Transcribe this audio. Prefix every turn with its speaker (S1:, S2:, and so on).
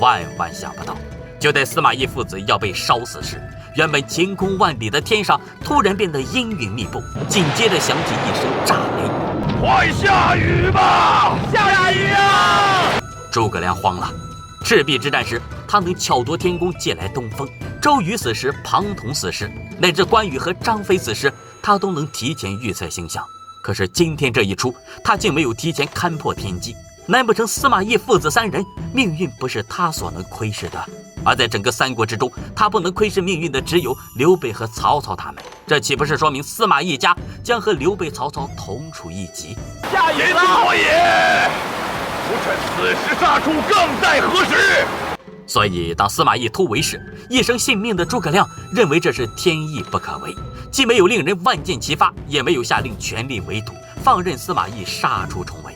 S1: 万万想不到，就在司马懿父子要被烧死时，原本晴空万里的天上突然变得阴云密布，紧接着响起一声炸雷：“
S2: 快下雨吧！下雨啊！”
S1: 诸葛亮慌了。赤壁之战时，他能巧夺天工，借来东风；周瑜死时，庞统死时，乃至关羽和张飞死时，他都能提前预测星象。可是今天这一出，他竟没有提前看破天机。难不成司马懿父子三人命运不是他所能窥视的？而在整个三国之中，他不能窥视命运的只有刘备和曹操他们。这岂不是说明司马懿家将和刘备、曹操同处一级？
S2: 下雨了，多也！不趁此时杀出，更待何时？
S1: 所以，当司马懿突围时，一生信命的诸葛亮认为这是天意不可违，既没有令人万箭齐发，也没有下令全力围堵，放任司马懿杀出重围。